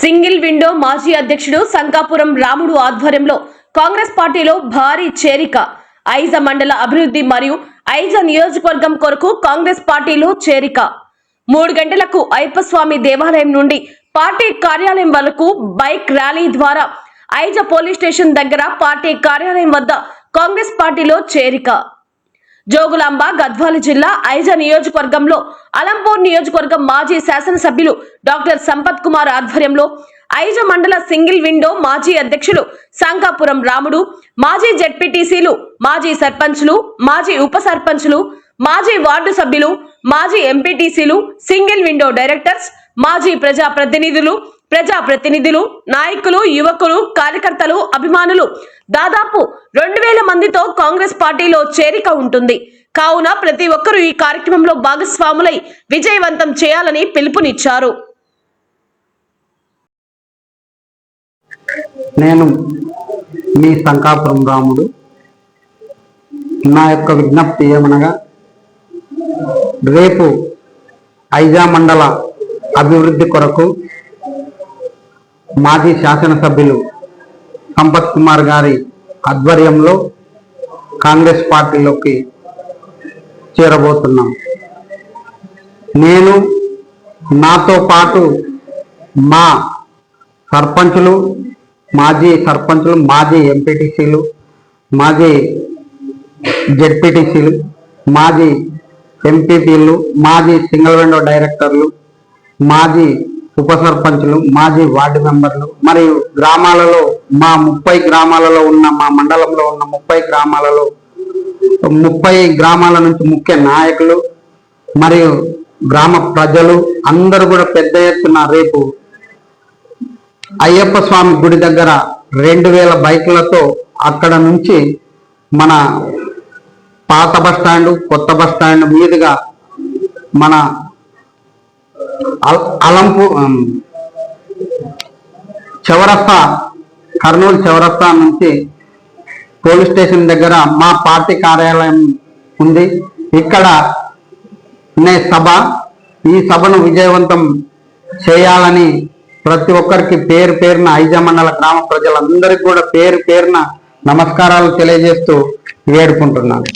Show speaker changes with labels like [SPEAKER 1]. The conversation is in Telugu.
[SPEAKER 1] సింగిల్ విండో మాజీ అధ్యక్షుడు సంకాపురం రాముడు ఆధ్వర్యంలో కాంగ్రెస్ పార్టీలో భారీ చేరిక. ఐజ మండల అభివృద్ధి మరియు ఐజ నియోజకవర్గం కొరకు కాంగ్రెస్ పార్టీలో చేరిక. 3 గంటలకు అయ్యప్పస్వామి దేవాలయం నుండి పార్టీ కార్యాలయం వరకు బైక్ ర్యాలీ ద్వారా ఐజ పోలీస్ స్టేషన్ దగ్గర పార్టీ కార్యాలయం వద్ద కాంగ్రెస్ పార్టీలో చేరిక. జోగులాంబ గద్వాల జిల్లా ఐజ నియోజకవర్గంలో అలంపూర్ నియోజకవర్గం మాజీ శాసనసభ్యులు డాక్టర్ సంపత్ కుమార్ ఆధ్వర్యంలో ఐజ మండల సింగిల్ విండో మాజీ అధ్యక్షుడు సంకాపురం రాముడు, మాజీ జెడ్పీటీసీలు, మాజీ సర్పంచ్లు, మాజీ ఉప సర్పంచ్లు, మాజీ వార్డు సభ్యులు, మాజీ ఎంపీటీసీలు, సింగిల్ విండో డైరెక్టర్స్, మాజీ ప్రజాప్రతినిధులు, నాయకులు, యువకులు, కార్యకర్తలు, అభిమానులు దాదాపు 2000 మందితో కాంగ్రెస్ పార్టీలో చేరిక ఉంటుంది. కావున ప్రతి ఒక్కరూ ఈ కార్యక్రమంలో భాగస్వాములై విజయవంతం చేయాలని పిలుపునిచ్చారు.
[SPEAKER 2] నేను మీ సంకాపురం రాముడు. నా యొక్క విజ్ఞప్తి ఏమనగా, రేపు ఐజా మండల అభివృద్ధి కొరకు మాజీ శాసనసభ్యులు సంపత్ కుమార్ గారి ఆధ్వర్యంలో కాంగ్రెస్ పార్టీలోకి చేరబోతున్నాం. నేను, నాతో పాటు మా సర్పంచులు, మాజీ ఎంపీటీసీలు, మాజీ జెడ్పీటీసీలు, మాజీ ఎంపీపీలు, మాజీ సింగిల్ విండో డైరెక్టర్లు, మాజీ ఉప సర్పంచులు, మాజీ వార్డు మెంబర్లు మరియు గ్రామాలలో మా 30 గ్రామాలలో ఉన్న, మా మండలంలో ఉన్న 30 గ్రామాల నుంచి ముఖ్య నాయకులు మరియు గ్రామ ప్రజలు అందరూ కూడా పెద్ద ఎత్తున రేపు అయ్యప్ప స్వామి గుడి దగ్గర 2000 బైకులతో అక్కడ నుంచి మన పాత బస్టాండ్, కొత్త బస్టాండ్ మీదుగా మన చౌరస్తా, కర్నూలు చౌరస్తా నుంచి పోలీస్ స్టేషన్ దగ్గర మా పార్టీ కార్యాలయం ఉంది. ఇక్కడ ఈ సభను విజయవంతం చేయాలని ప్రతి ఒక్కరికి పేరు పేరున ఐజా మండల గ్రామ ప్రజలందరికీ కూడా పేరు పేరున నమస్కారాలు తెలియజేస్తూ వేడుకుంటున్నాను.